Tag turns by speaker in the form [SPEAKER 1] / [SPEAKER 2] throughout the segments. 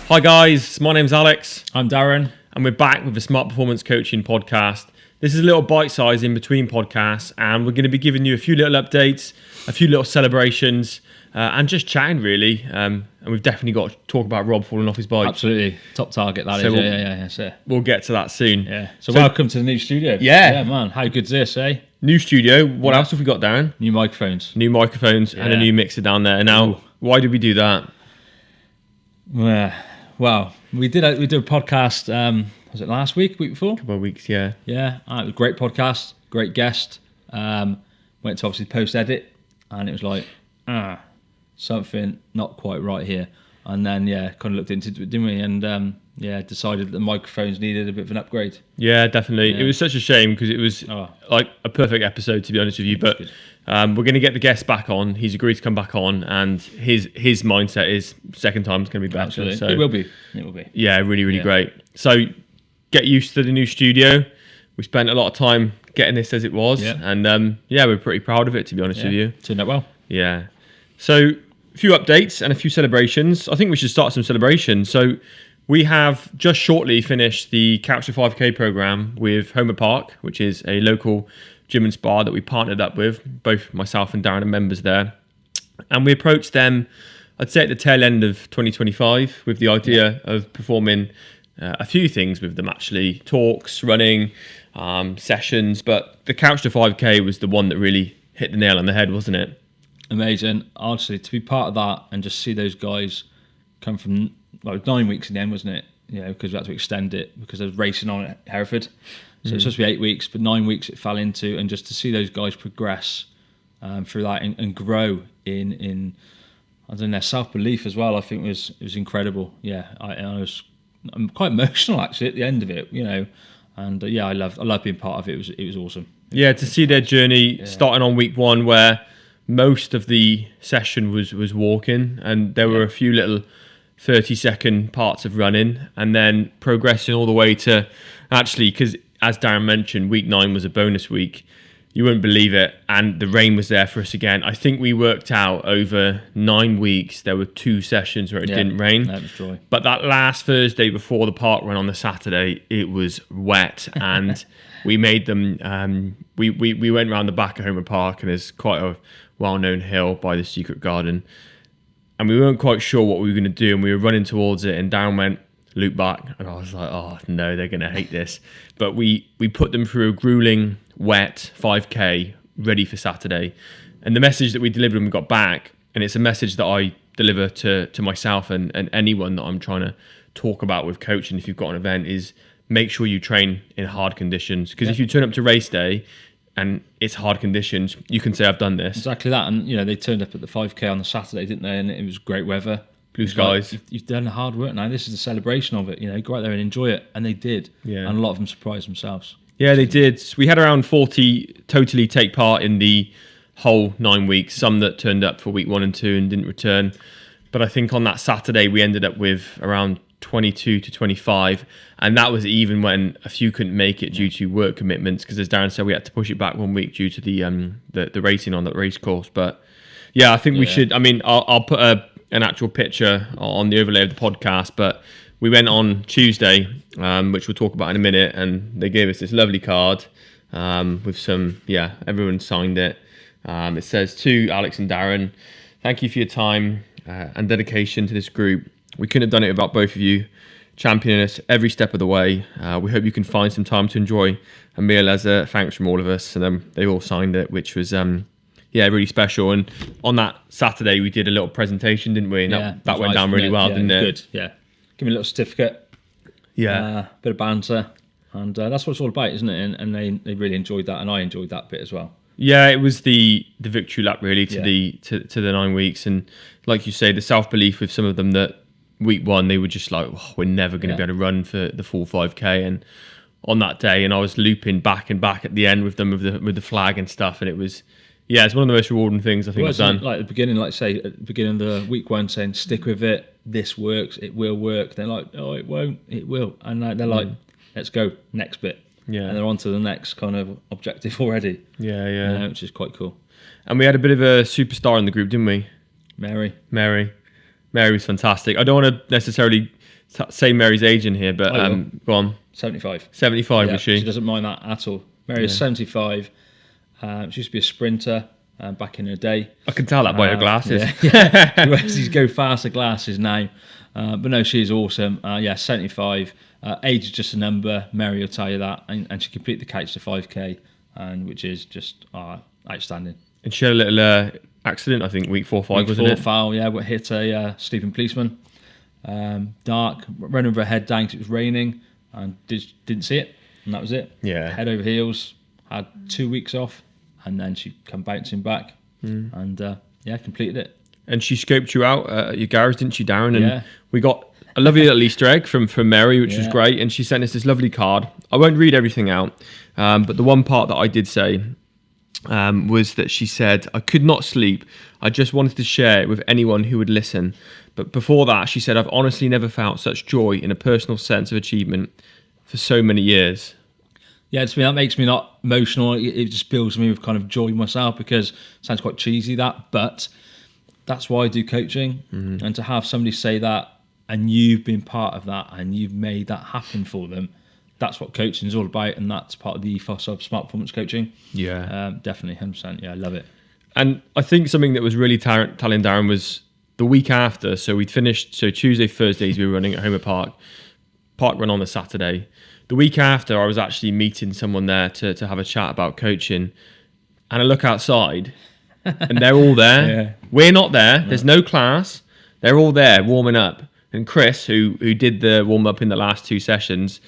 [SPEAKER 1] Hi guys, my name's Alex.
[SPEAKER 2] I'm Darren.
[SPEAKER 1] And we're back with the Smart Performance Coaching podcast. This is a little bite-size in between podcasts, and we're going to be giving you a few little updates, a few little celebrations, and just chatting really. And we've definitely got to talk about Rob falling off his bike.
[SPEAKER 2] Absolutely. Top target, that
[SPEAKER 1] So
[SPEAKER 2] is.
[SPEAKER 1] we'll-
[SPEAKER 2] Yeah.
[SPEAKER 1] We'll get to that soon.
[SPEAKER 2] Yeah. So welcome to the new studio.
[SPEAKER 1] Yeah.
[SPEAKER 2] Man. How good's this, eh?
[SPEAKER 1] New studio. What else have we got, Darren?
[SPEAKER 2] New microphones.
[SPEAKER 1] New microphones and a
[SPEAKER 2] Yeah.
[SPEAKER 1] new mixer down there. Now,
[SPEAKER 2] Ooh.
[SPEAKER 1] why did we do that?
[SPEAKER 2] Yeah. Well, we did a podcast, was it last week before?
[SPEAKER 1] Couple of weeks, yeah.
[SPEAKER 2] Yeah. It was a great podcast, great guest. Went to obviously post-edit, and it was like, something not quite right here. And then, kind of looked into it, didn't we? And, decided that the microphones needed a bit of an upgrade.
[SPEAKER 1] Yeah, definitely.
[SPEAKER 2] Yeah.
[SPEAKER 1] It was such a shame because it was like a perfect episode, to be honest with you. But we're going to get the guest back on. He's agreed to come back on, and his mindset is second time's going to be better.
[SPEAKER 2] Absolutely.
[SPEAKER 1] So
[SPEAKER 2] It will be.
[SPEAKER 1] yeah, really great. So get used to the new studio. We spent a lot of time getting this as it was, and we're pretty proud of it, to be honest with you.
[SPEAKER 2] Turned out well.
[SPEAKER 1] Yeah. So a few updates and a few celebrations. I think we should start some celebrations. So we have just shortly finished the Couch to 5K program with Holmer Park, which is a local gym and spa that we partnered up with. Both myself and Darren are members there. And we approached them, I'd say at the tail end of 2025, with the idea of performing a few things with them actually. Talks, running, sessions. But the Couch to 5K was the one that really hit the nail on the head, wasn't it?
[SPEAKER 2] Amazing. Honestly, to be part of that and just see those guys come from 9 weeks in the end, wasn't it? Because we had to extend it because I was racing on at Hereford. So it's supposed to be 8 weeks, but 9 weeks it fell into, and just to see those guys progress through that and grow in I don't know, their self-belief as well, I think it was incredible. Yeah, I'm quite emotional actually at the end of it, and I love being part of it. It was awesome.
[SPEAKER 1] Yeah, to see their journey starting on week one, where most of the session was walking, and there were a few little 30-second parts of running, and then progressing all the way to actually, because as Darren mentioned, week 9 was a bonus week. You wouldn't believe it, and the rain was there for us again. I think we worked out over 9 weeks there were 2 sessions where it didn't rain.
[SPEAKER 2] That was joy.
[SPEAKER 1] But that last Thursday before the park run on the Saturday, it was wet, and we made them. We went around the back of Holmer Park, and there's quite a well-known hill by the Secret Garden, and we weren't quite sure what we were going to do, and we were running towards it, and Darren went, loop back, and I was like, oh no, they're going to hate this. But we put them through a grueling, wet 5K ready for Saturday, and the message that we delivered when we got back, and it's a message that I deliver to myself and anyone that I'm trying to talk about with coaching if you've got an event, is make sure you train in hard conditions, because if you turn up to race day and it's hard conditions, you can say I've done this.
[SPEAKER 2] Exactly that. And they turned up at the 5K on the Saturday, didn't they? And it was great weather,
[SPEAKER 1] blue skies.
[SPEAKER 2] Like, you've done the hard work now. This is a celebration of it. Go out there and enjoy it, and they did.
[SPEAKER 1] Yeah.
[SPEAKER 2] And a lot of them surprised themselves.
[SPEAKER 1] Yeah, they did. We had around 40 totally take part in the whole 9 weeks. Some that turned up for week 1 and 2 and didn't return. But I think on that Saturday we ended up with around 22 to 25, and that was even when a few couldn't make it due to work commitments, because as Darren said, we had to push it back 1 week due to the racing on that race course. But yeah, I think we should. I mean, I'll put an actual picture on the overlay of the podcast, but we went on Tuesday, which we'll talk about in a minute, and they gave us this lovely card with some, everyone signed it. It says, to Alex and Darren, thank you for your time and dedication to this group. We couldn't have done it without both of you championing us every step of the way. We hope you can find some time to enjoy a meal as a thanks from all of us. And they all signed it, which was really special. And on that Saturday, we did a little presentation, didn't we? And that went down really well, didn't it?
[SPEAKER 2] Good, yeah. Give me a little certificate.
[SPEAKER 1] Yeah.
[SPEAKER 2] Bit of banter. And that's what it's all about, isn't it? And they really enjoyed that, and I enjoyed that bit as well.
[SPEAKER 1] Yeah, it was the victory lap really to the 9 weeks. And like you say, the self-belief with some of them that week 1 they were just like, we're never going to be able to run for the full 5K. And on that day, and I was looping back and back at the end with them with the flag and stuff, and it was it's one of the most rewarding things I think I've done.
[SPEAKER 2] Like at the beginning, at the beginning of the week 1, saying stick with it, this works, it will work. They're like, oh, it won't, it will, and they're like, let's go next bit. And they're on to the next kind of objective already. Which is quite cool.
[SPEAKER 1] And we had a bit of a superstar in the group, didn't we?
[SPEAKER 2] Mary
[SPEAKER 1] was fantastic. I don't want to necessarily say Mary's age in here, but go on.
[SPEAKER 2] 75.
[SPEAKER 1] 75 was she?
[SPEAKER 2] She doesn't mind that at all. Mary is 75. She used to be a sprinter back in her day.
[SPEAKER 1] I can tell that by her glasses.
[SPEAKER 2] Yeah. She wears these go faster glasses now. But no, she's awesome. 75. Age is just a number. Mary will tell you that. And she completed the couch to 5K, which is just outstanding.
[SPEAKER 1] And she had a little accident, I think, week 4 or 5, wasn't it?
[SPEAKER 2] Foul, hit a sleeping policeman. Dark, ran over her head down because it was raining, and didn't see it, and that was it.
[SPEAKER 1] Yeah.
[SPEAKER 2] Head over heels, had 2 weeks off, and then she come bouncing back, and completed it.
[SPEAKER 1] And she scoped you out at your garage, didn't she, Darren? And we got a lovely little Easter egg from Mary, which was great, and she sent us this lovely card. I won't read everything out, but the one part that I did say was that she said, "I could not sleep. I just wanted to share it with anyone who would listen. But before that," she said, "I've honestly never felt such joy in a personal sense of achievement for so many years."
[SPEAKER 2] Yeah, to me, that makes me not emotional. It just fills me with kind of joy myself, because it sounds quite cheesy, but that's why I do coaching. And to have somebody say that, and you've been part of that, and you've made that happen for them, that's what coaching is all about, and that's part of the ethos of Smart Performance Coaching.
[SPEAKER 1] Yeah.
[SPEAKER 2] Definitely, 100%. Yeah, I love it.
[SPEAKER 1] And I think something that was really telling Darren was the week after. So we'd finished, so Tuesday, Thursdays, we were running at Holmer Park. Park run on the Saturday. The week after, I was actually meeting someone there to have a chat about coaching. And I look outside, and they're all there.
[SPEAKER 2] Yeah.
[SPEAKER 1] We're not there. There's no class. They're all there warming up. And Chris, who did the warm up in the last 2 sessions,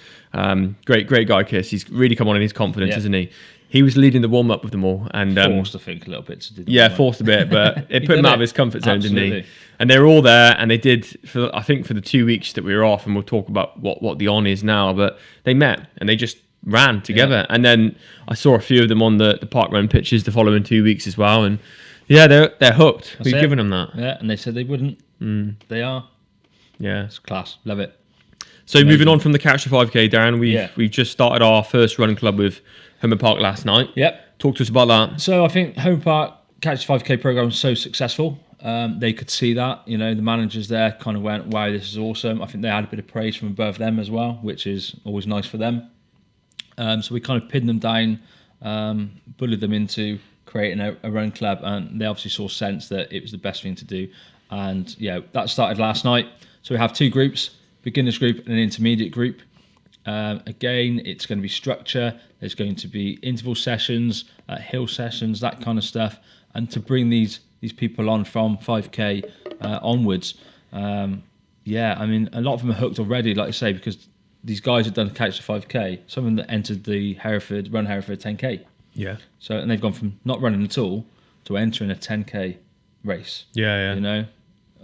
[SPEAKER 1] great guy, Chris. He's really come on in his confidence, isn't he? He was leading the warm up with them all, and
[SPEAKER 2] forced to think a little bit to do.
[SPEAKER 1] Forced a bit, but it put him out of his comfort zone,
[SPEAKER 2] Absolutely.
[SPEAKER 1] didn't he? And they were all there, and they did for the 2 weeks that we were off, and we'll talk about what the on is now. But they met and they just ran together, and then I saw a few of them on the park run pitches the following 2 weeks as well, and they're hooked. We've given them that.
[SPEAKER 2] Yeah, and they said they wouldn't. They are.
[SPEAKER 1] Yeah,
[SPEAKER 2] It's class. Love it.
[SPEAKER 1] So moving on from the couch to 5K, Darren, we've just started our first run club with Holmer Park last night.
[SPEAKER 2] Yep.
[SPEAKER 1] Talk to us about that.
[SPEAKER 2] So I think Holmer Park Couch to 5K program was so successful. They could see that. The managers there kind of went, "Wow, this is awesome." I think they had a bit of praise from above them as well, which is always nice for them. So we kind of pinned them down, bullied them into creating a run club, and they obviously saw sense that it was the best thing to do. And that started last night. So we have 2 groups, beginners group and an intermediate group. Again, it's going to be structure. There's going to be interval sessions, hill sessions, that kind of stuff. And to bring these people on from 5K onwards, I mean, a lot of them are hooked already, like I say, because these guys have done the Couch to 5K. Some of them that entered the Run Hereford 10K.
[SPEAKER 1] Yeah.
[SPEAKER 2] So, and they've gone from not running at all to entering a 10K race.
[SPEAKER 1] Yeah.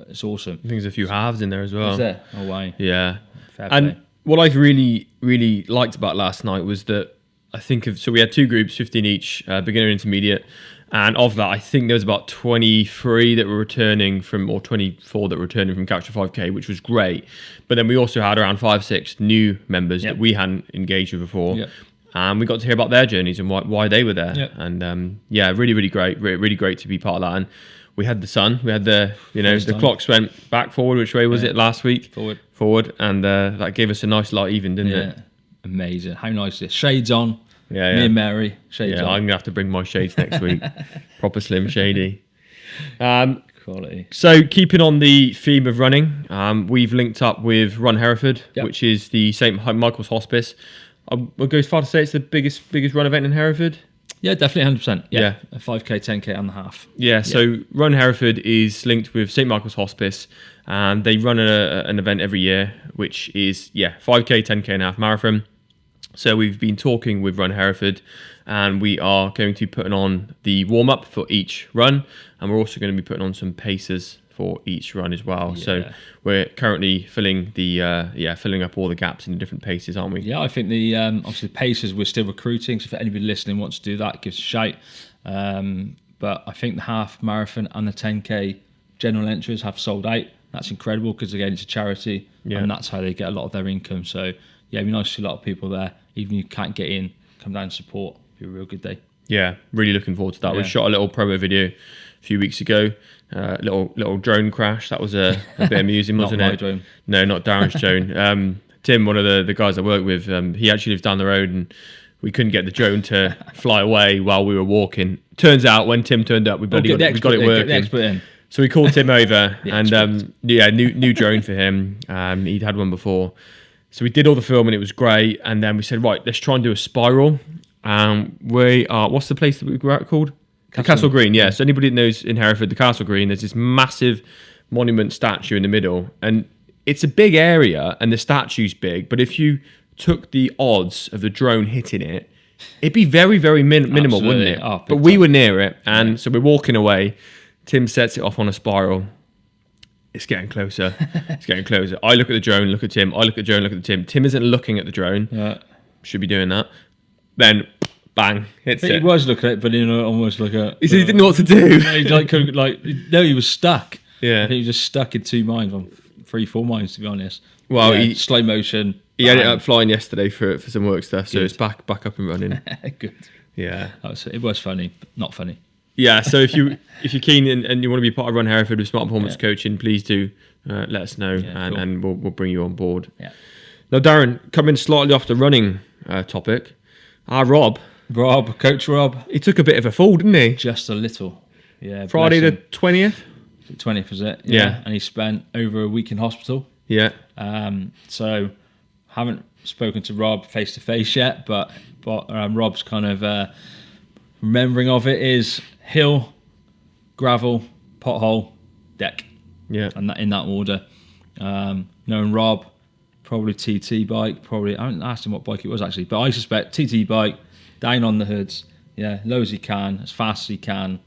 [SPEAKER 2] It's awesome.
[SPEAKER 1] I think there's a few halves in there as well.
[SPEAKER 2] Is there? Oh, wow.
[SPEAKER 1] Yeah.
[SPEAKER 2] Fair
[SPEAKER 1] And
[SPEAKER 2] play.
[SPEAKER 1] what I've really, really liked about last night was that so we had 2 groups, 15 each, beginner and intermediate. And of that, I think there was about 23 that were returning from, or 24 that were returning from Couch to 5K, which was great. But then we also had around 5-6 new members that we hadn't engaged with before.
[SPEAKER 2] Yep.
[SPEAKER 1] And we got to hear about their journeys and why they were there.
[SPEAKER 2] Yep.
[SPEAKER 1] And really, really great. Really great to be part of that. And we had the sun. We had the
[SPEAKER 2] time.
[SPEAKER 1] clocks went back forward. Which way was it last week?
[SPEAKER 2] Forward.
[SPEAKER 1] And that gave us a nice light even, didn't it?
[SPEAKER 2] Amazing. How nice is it? Shades on.
[SPEAKER 1] Yeah.
[SPEAKER 2] Me and Mary, shades on.
[SPEAKER 1] I'm going to have to bring my shades next week. Proper slim shady.
[SPEAKER 2] Quality.
[SPEAKER 1] So keeping on the theme of running, we've linked up with Run Hereford, which is the St. Michael's Hospice. I'll go as far to say it's the biggest run event in Hereford.
[SPEAKER 2] Yeah, definitely 100%.
[SPEAKER 1] Yeah.
[SPEAKER 2] A 5K, 10K and a half.
[SPEAKER 1] Yeah, so Run Hereford is linked with St. Michael's Hospice, and they run an event every year, which is, 5K, 10K and a half marathon. So we've been talking with Run Hereford, and we are going to be putting on the warm-up for each run, and we're also going to be putting on some paces for each run as well.
[SPEAKER 2] Yeah.
[SPEAKER 1] So we're currently filling up all the gaps in the different paces, aren't we?
[SPEAKER 2] Yeah, I think the obviously the paces we're still recruiting. So if anybody listening wants to do that, give us a shout. But I think the half marathon and the 10K general entries have sold out. That's incredible because again, it's a charity, and that's how they get a lot of their income. So it'd be nice to see a lot of people there. Even if you can't get in, come down and support. It'd be a real good day.
[SPEAKER 1] Yeah, really looking forward to that.
[SPEAKER 2] Yeah.
[SPEAKER 1] We shot a little promo video few weeks ago. Little drone crash. That was a bit amusing, wasn't
[SPEAKER 2] Not
[SPEAKER 1] it?
[SPEAKER 2] my drone.
[SPEAKER 1] No, not Darren's drone. Tim, one of the guys I work with, he actually lives down the road, and we couldn't get the drone to fly away while we were walking. Turns out when Tim turned up, we got it working.
[SPEAKER 2] Get the expert in.
[SPEAKER 1] So we called Tim over, and new drone for him. He'd had one before, so we did all the filming. It was great, and then we said, right, let's try and do a spiral. We are. What's the place that we were at called? Castle Green. Yeah. So anybody that knows in Hereford, the Castle Green, there's this massive monument statue in the middle, and it's a big area, and the statue's big. But if you took the odds of the drone hitting it, it'd be very, very minimal,
[SPEAKER 2] Absolutely.
[SPEAKER 1] wouldn't it?
[SPEAKER 2] Oh,
[SPEAKER 1] but we were near it, and so we're walking away. Tim sets it off on a spiral. It's getting closer. It's getting closer. I look at the drone, look at Tim. I look at the drone, look at Tim. Tim isn't looking at the drone.
[SPEAKER 2] Yeah.
[SPEAKER 1] Should be doing that. Then, bang, hits
[SPEAKER 2] He
[SPEAKER 1] it.
[SPEAKER 2] was looking at it, but almost like a.
[SPEAKER 1] He said he didn't know what to do.
[SPEAKER 2] He was stuck.
[SPEAKER 1] Yeah.
[SPEAKER 2] He was just stuck in 2 minds, 3-4 minds to be honest.
[SPEAKER 1] Well,
[SPEAKER 2] yeah, slow motion.
[SPEAKER 1] He had it up flying yesterday for some work stuff, so
[SPEAKER 2] Good.
[SPEAKER 1] it's back up and running.
[SPEAKER 2] Good.
[SPEAKER 1] Yeah.
[SPEAKER 2] It was funny, but not funny.
[SPEAKER 1] Yeah, so if you're keen and you want to be part of Run Hereford with Smart Performance Coaching, please do let us know,
[SPEAKER 2] cool.
[SPEAKER 1] and we'll bring you on board.
[SPEAKER 2] Yeah.
[SPEAKER 1] Now, Darren, coming slightly off the running topic,
[SPEAKER 2] Coach Rob,
[SPEAKER 1] he took a bit of a fall, didn't he?
[SPEAKER 2] just a little. Yeah.
[SPEAKER 1] Friday the 20th?
[SPEAKER 2] 20th was it?
[SPEAKER 1] Yeah.
[SPEAKER 2] And he spent over a week in hospital.
[SPEAKER 1] Yeah.
[SPEAKER 2] So haven't spoken to Rob face to face yet, but Rob's kind of remembering of it is hill, gravel, pothole, deck.
[SPEAKER 1] Yeah.
[SPEAKER 2] And that in that order. Knowing Rob, probably TT bike. Probably I haven't asked him what bike it was actually, but I suspect TT bike, down on the hoods. Yeah, low as he can, as fast as he can.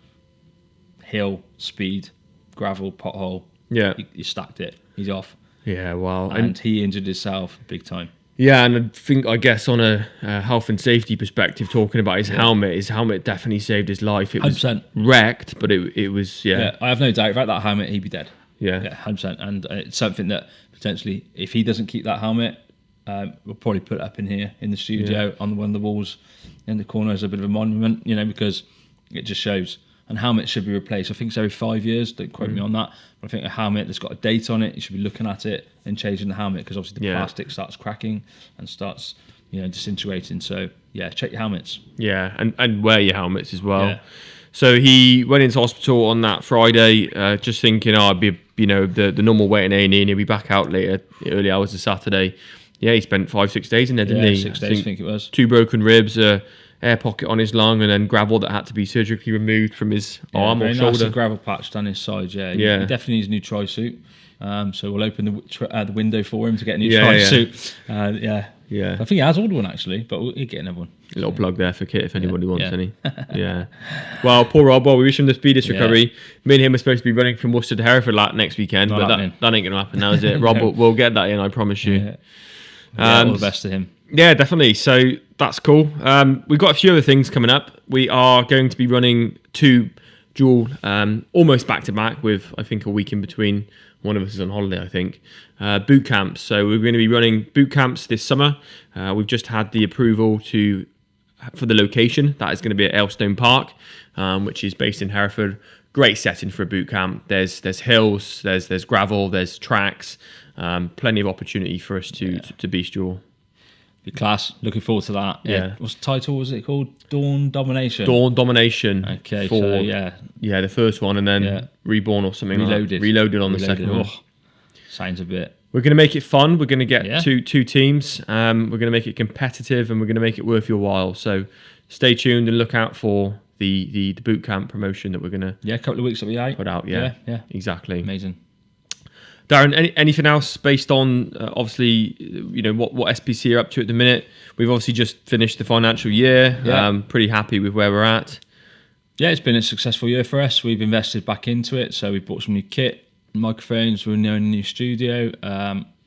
[SPEAKER 2] Hill, speed, gravel, pothole.
[SPEAKER 1] Yeah.
[SPEAKER 2] He stacked it. He's off.
[SPEAKER 1] Yeah, wow.
[SPEAKER 2] And he injured himself big time.
[SPEAKER 1] Yeah, and I guess on a health and safety perspective, talking about his helmet definitely saved his life. It was
[SPEAKER 2] 100%.
[SPEAKER 1] wrecked, but it was,
[SPEAKER 2] Yeah, I have no doubt about that helmet. He'd be dead.
[SPEAKER 1] Yeah.
[SPEAKER 2] Yeah, 100%. And it's something that potentially, if he doesn't keep that helmet, we'll probably put it up in here in the studio on one of the walls in the corner as a bit of a monument, because it just shows. And helmets should be replaced. I think it's every 5 years. Don't quote me on that. But I think a helmet that's got a date on it, you should be looking at it and changing the helmet because obviously the plastic starts cracking and starts, disintegrating. So yeah, check your helmets.
[SPEAKER 1] Yeah, and wear your helmets as well.
[SPEAKER 2] Yeah.
[SPEAKER 1] So he went into hospital on that Friday, just thinking, I'd be, the normal waiting A&E, and he'll be back out later, early hours of Saturday. Yeah, he spent 5-6 days in there, didn't he?
[SPEAKER 2] 6 days, I think it was.
[SPEAKER 1] 2 broken ribs, air pocket on his lung, and then gravel that had to be surgically removed from his arm or shoulder.
[SPEAKER 2] Nice gravel patch down his side. Yeah, he definitely needs a new tri-suit. So we'll open the window for him to get a new tri-suit. Yeah. I think he has ordered one actually, but he'll get another one.
[SPEAKER 1] A little plug there for Kit if anybody wants any. Yeah. Well, poor Rob. Well, we wish him the speediest recovery. Me and him are supposed to be running from Worcester to Hereford next weekend, but that ain't going to happen now, is it? Rob, we'll get that in, I promise you.
[SPEAKER 2] All the best to him.
[SPEAKER 1] Yeah, definitely. So that's cool. We've got a few other things coming up. We are going to be running 2 dual, almost back to back with, I think, a week in between. One of us is on holiday, I think. Boot camps. So we're going to be running boot camps this summer. We've just had the approval for the location. That is going to be at Elstone Park, which is based in Hereford. Great setting for a boot camp. There's hills, there's gravel, there's tracks. Plenty of opportunity for us to beast dual.
[SPEAKER 2] Be class. Looking forward to that. Yeah. What's the title? Was it called? Dawn Domination.
[SPEAKER 1] Dawn Domination.
[SPEAKER 2] Okay.
[SPEAKER 1] Yeah, the first one, and then Reborn or something.
[SPEAKER 2] Reloaded.
[SPEAKER 1] Reloaded on the second one.
[SPEAKER 2] Sounds a bit.
[SPEAKER 1] We're going to make it fun. We're going to get two teams. We're going to make it competitive, and we're going to make it worth your while. So stay tuned and look out for the boot camp promotion that we're going to.
[SPEAKER 2] Yeah, a couple of weeks that we
[SPEAKER 1] put out. Yeah. Exactly.
[SPEAKER 2] Amazing.
[SPEAKER 1] Darren, anything else based on obviously what SPC are up to at the minute? We've obviously just finished the financial year. Pretty happy with where we're at.
[SPEAKER 2] Yeah, it's been a successful year for us. We've invested back into it, so we bought some new kit, microphones. We're now in a new studio.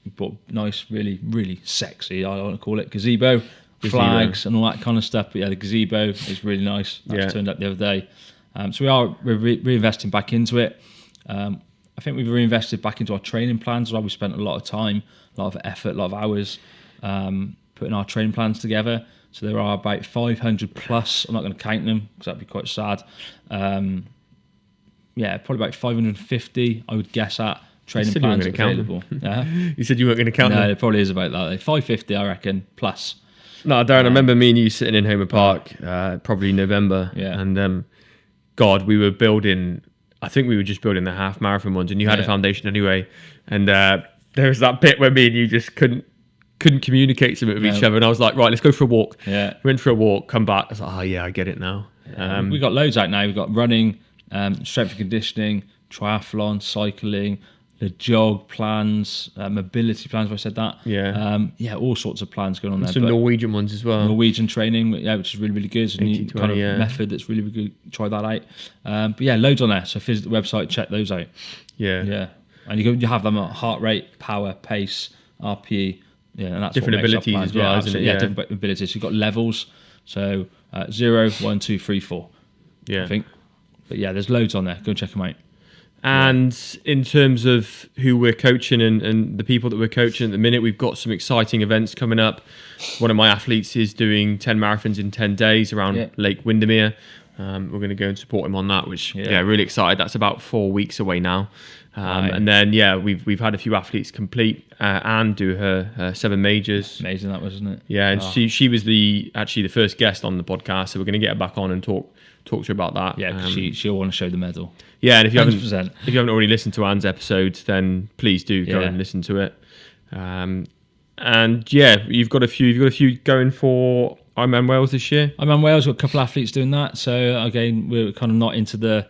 [SPEAKER 2] We bought nice, really, really sexy, I want to call it, gazebo, flags, and all that kind of stuff. But yeah, the gazebo is really nice. That turned up the other day. So we're reinvesting back into it. I think we've reinvested back into our training plans as well. We spent a lot of time, a lot of effort, a lot of hours putting our training plans together. So there are about 500 plus. I'm not going to count them because that'd be quite sad. probably about 550, I would guess, at training
[SPEAKER 1] said you weren't
[SPEAKER 2] plans
[SPEAKER 1] gonna count
[SPEAKER 2] available.
[SPEAKER 1] You said you weren't going to count
[SPEAKER 2] No,
[SPEAKER 1] them.
[SPEAKER 2] it probably is about that. 550, I reckon, plus.
[SPEAKER 1] No, Darren, I remember me and you sitting in Holmer Park, probably November.
[SPEAKER 2] Yeah.
[SPEAKER 1] And God, we were building, I think we were just building the half marathon ones, and you had a foundation anyway. And there was that bit where me and you just couldn't communicate something with each other. And I was like, right, let's go for a walk.
[SPEAKER 2] Yeah.
[SPEAKER 1] Went for a walk, come back. I was like, oh yeah, I get it now.
[SPEAKER 2] We've got loads out now. We've got running, strength and conditioning, triathlon, cycling, the jog plans, mobility plans, if I said that.
[SPEAKER 1] Yeah.
[SPEAKER 2] All sorts of plans going on there.
[SPEAKER 1] Some Norwegian ones as well.
[SPEAKER 2] Norwegian training, which is really, really good. It's a new
[SPEAKER 1] 80-20,
[SPEAKER 2] kind of method that's really, really good. Try that out. But loads on there. So visit the website, check those out.
[SPEAKER 1] Yeah.
[SPEAKER 2] And you have them at heart rate, power, pace, RPE. Yeah, and that's
[SPEAKER 1] Different
[SPEAKER 2] what makes
[SPEAKER 1] abilities
[SPEAKER 2] our plans.
[SPEAKER 1] as well, isn't it?
[SPEAKER 2] Yeah, different abilities. You've got levels. So 0, 1, 2, 3, 4.
[SPEAKER 1] Yeah.
[SPEAKER 2] I think. But there's loads on there. Go and check them out.
[SPEAKER 1] And in terms of who we're coaching and the people that we're coaching at the minute, we've got some exciting events coming up. One of my athletes is doing 10 marathons in 10 days around Lake Windermere. We're going to go and support him on that, which, really excited. That's about 4 weeks away now. And then, we've had a few athletes complete and do her 7 majors.
[SPEAKER 2] Amazing that was, isn't it?
[SPEAKER 1] Yeah, and she was actually the first guest on the podcast, so we're going to get her back on and talk to her about that.
[SPEAKER 2] Yeah, because she'll want to show the medal.
[SPEAKER 1] Yeah, and if you
[SPEAKER 2] 100%.
[SPEAKER 1] haven't already listened to Anne's episode, then please do go and listen to it. And you've got a few going for Ironman Wales this year.
[SPEAKER 2] Ironman Wales, got a couple of athletes doing that. So again, we're kind of not into the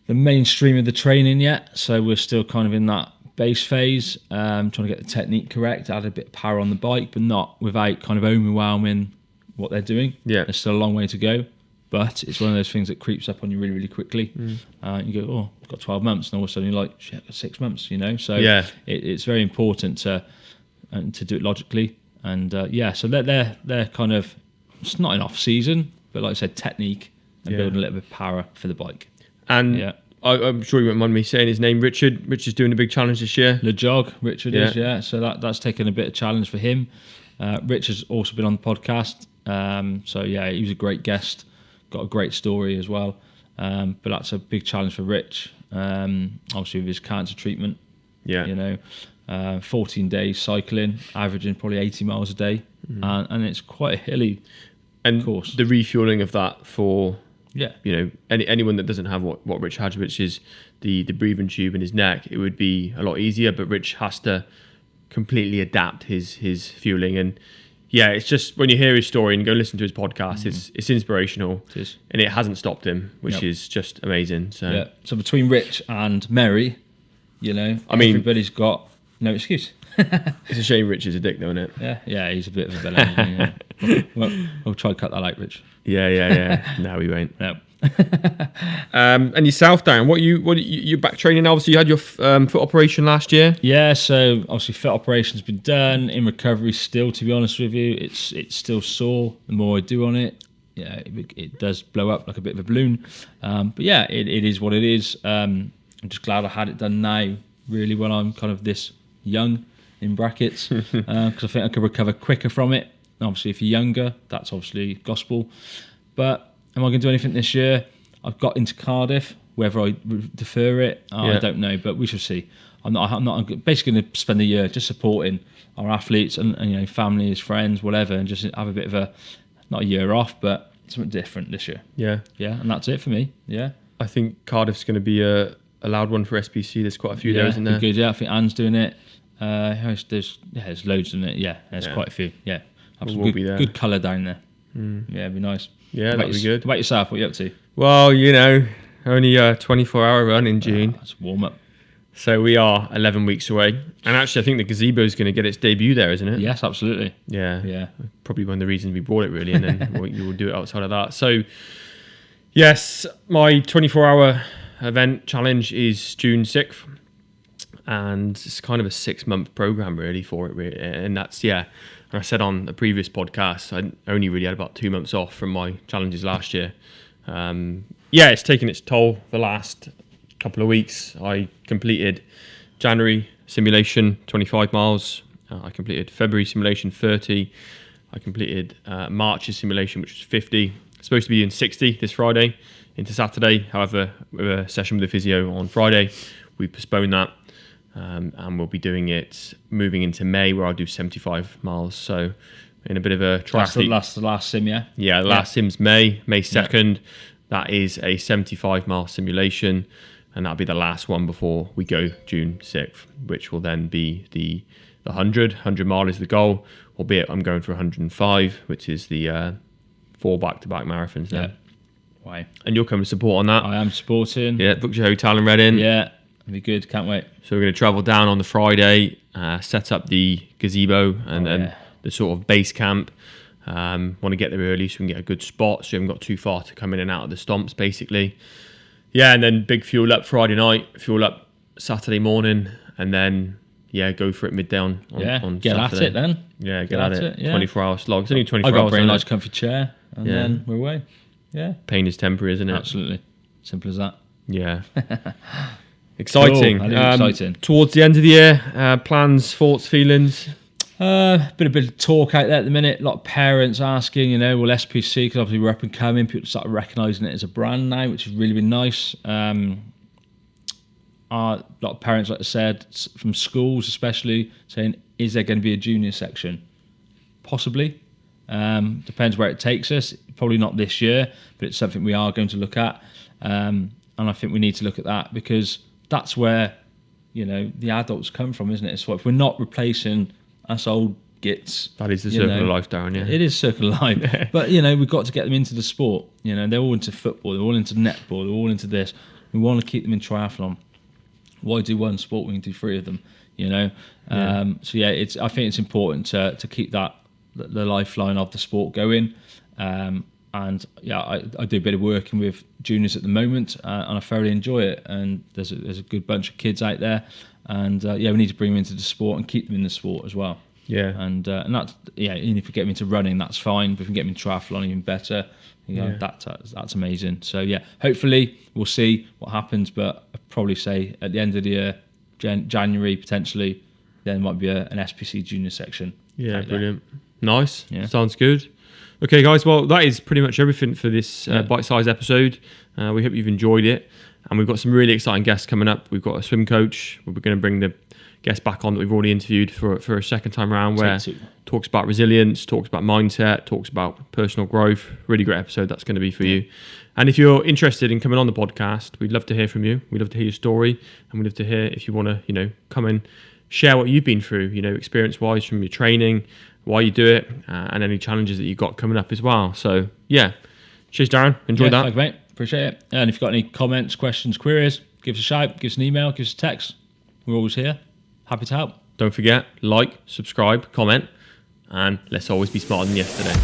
[SPEAKER 2] mainstream of the training yet. So we're still kind of in that base phase, trying to get the technique correct, add a bit of power on the bike, but not without kind of overwhelming what they're doing.
[SPEAKER 1] Yeah,
[SPEAKER 2] there's still a long way to go. But it's one of those things that creeps up on you really, really quickly. You go, oh, I've got 12 months. And all of a sudden you're like, shit, I've got 6 months, So it's very important to do it logically. And so they're kind of, it's not an off season, but like I said, technique and building a little bit of power for the bike.
[SPEAKER 1] And I'm sure you won't mind me saying his name, Richard. Richard's doing a big challenge this year.
[SPEAKER 2] Le Jog, Richard is, So that's taken a bit of challenge for him. Richard's also been on the podcast. He was a great guest. Got a great story as well, but that's a big challenge for Rich. Obviously with his cancer treatment, 14 days cycling, averaging probably 80 miles a day, and it's quite a hilly course.
[SPEAKER 1] The refueling of that for anyone that doesn't have what Rich had, which is the breathing tube in his neck, it would be a lot easier. But Rich has to completely adapt his fueling and. Yeah, it's just when you hear his story and go listen to his podcast, it's inspirational.
[SPEAKER 2] It is.
[SPEAKER 1] And it hasn't stopped him, which is just amazing. So
[SPEAKER 2] So between Rich and Mary, everybody's got no excuse.
[SPEAKER 1] It's a shame Rich is a dick, though, isn't it?
[SPEAKER 2] Yeah, he's a bit of a villain. We'll try to cut that out, Rich.
[SPEAKER 1] Yeah. No, we won't.
[SPEAKER 2] No.
[SPEAKER 1] And yourself, Darren, you're back training now? Obviously, you had your foot operation last year.
[SPEAKER 2] Yeah, so obviously foot operation's been done, in recovery still, to be honest with you. It's still sore the more I do on it. It does blow up like a bit of a balloon. But it is what it is. I'm just glad I had it done now, really, when I'm kind of this young, in brackets, because I think I could recover quicker from it. Obviously, if you're younger, that's obviously gospel. But am I going to do anything this year? I've got into Cardiff. Whether I defer it, I don't know, but we shall see. I'm basically going to spend a year just supporting our athletes and families, friends, whatever, and just have a bit of not a year off, but something different this year. Yeah, and that's it for me. Yeah,
[SPEAKER 1] I think Cardiff's going to be a loud one for SPC. There's quite a few there, isn't there?
[SPEAKER 2] Good. Yeah, I think Anne's doing it. There's loads in it. Yeah, there's quite a few. Yeah, have some good colour down there. Yeah, it'd be nice.
[SPEAKER 1] Yeah, that'd be good.
[SPEAKER 2] What about yourself? What are you up to?
[SPEAKER 1] Well, only a 24-hour run in June.
[SPEAKER 2] That's warm up.
[SPEAKER 1] So we are 11 weeks away. And actually, I think the gazebo is going to get its debut there, isn't it?
[SPEAKER 2] Yes, absolutely.
[SPEAKER 1] Yeah. Probably one of the reasons we bought it, really. And then you will do it outside of that. So, yes, my 24-hour event challenge is June 6th. And it's kind of a 6-month program, really, for it. Really. And that's, and I said on a previous podcast, I only really had about 2 months off from my challenges last year. It's taken its toll the last couple of weeks. I completed January simulation 25 miles. I completed February simulation 30. I completed March's simulation, which was 50. Supposed to be in 60 this Friday into Saturday. However, with a session with the physio on Friday, we postponed that. And we'll be doing it moving into May, where I'll do 75 miles. So in a bit of a triathlete.
[SPEAKER 2] That's the last sim, yeah?
[SPEAKER 1] Yeah, the last sim's May 2nd. That is a 75-mile simulation, and that'll be the last one before we go June 6th, which will then be the 100 mile is the goal, albeit I'm going for 105, which is the 4 back-to-back marathons then.
[SPEAKER 2] Yeah. Wow.
[SPEAKER 1] And you'll come and support on that.
[SPEAKER 2] I am supporting.
[SPEAKER 1] Yeah, booked your hotel in Reading.
[SPEAKER 2] Yeah, it'll be good. Can't wait.
[SPEAKER 1] So we're going to travel down on the Friday, set up the gazebo and the sort of base camp. Want to get there early so we can get a good spot, so you haven't got too far to come in and out of the stomps, basically. Yeah, and then big fuel up Friday night, fuel up Saturday morning, and then go for it midday on
[SPEAKER 2] get
[SPEAKER 1] Saturday.
[SPEAKER 2] At it then.
[SPEAKER 1] Yeah, get at it. 24-hour slog. It's only 24
[SPEAKER 2] hours. I got a
[SPEAKER 1] hours.
[SPEAKER 2] very nice comfy chair, and then we're away. Yeah.
[SPEAKER 1] Pain is temporary, isn't it?
[SPEAKER 2] Absolutely. Simple as that.
[SPEAKER 1] Yeah. Exciting.
[SPEAKER 2] Cool. Exciting.
[SPEAKER 1] Towards the end of the year, plans, thoughts, feelings?
[SPEAKER 2] Been a bit of talk out there at the minute. A lot of parents asking, will SPC, because obviously we're up and coming, people start recognising it as a brand now, which has really been nice. A lot of parents, like I said, from schools especially, saying, is there going to be a junior section? Possibly. Depends where it takes us. Probably not this year, but it's something we are going to look at. And I think we need to look at that, because that's where, the adults come from, isn't it? So if we're not replacing us old gits.
[SPEAKER 1] That is the circle of life, Darren, yeah.
[SPEAKER 2] It is circle of life. But, we've got to get them into the sport. They're all into football, they're all into netball, they're all into this. We want to keep them in triathlon. Why do one sport when you do 3 of them? I think it's important to keep that the lifeline of the sport going. I do a bit of working with juniors at the moment, and I thoroughly enjoy it. And there's a good bunch of kids out there, and we need to bring them into the sport and keep them in the sport as well.
[SPEAKER 1] Yeah,
[SPEAKER 2] and that's even if we get them into running, that's fine. But if we can get them in triathlon, even better. That's amazing. So hopefully we'll see what happens. But I'd probably say at the end of the year, January potentially, there might be an SPC junior section.
[SPEAKER 1] Yeah, brilliant. Nice. Yeah. Sounds good. Okay, guys. Well, that is pretty much everything for this bite-sized episode. We hope you've enjoyed it, and we've got some really exciting guests coming up. We've got a swim coach. We're going to bring the guest back on that we've already interviewed for a second time around, where talks about resilience, talks about mindset, talks about personal growth. Really great episode that's going to be for you. And if you're interested in coming on the podcast, we'd love to hear from you. We'd love to hear your story, and we'd love to hear if you want to, come and share what you've been through, experience-wise from your training, why you do it, and any challenges that you've got coming up as well. So, cheers, Darren. Enjoy that.
[SPEAKER 2] Thanks, mate. Appreciate it. And if you've got any comments, questions, queries, give us a shout, give us an email, give us a text. We're always here. Happy to help.
[SPEAKER 1] Don't forget, like, subscribe, comment, and let's always be smarter than yesterday.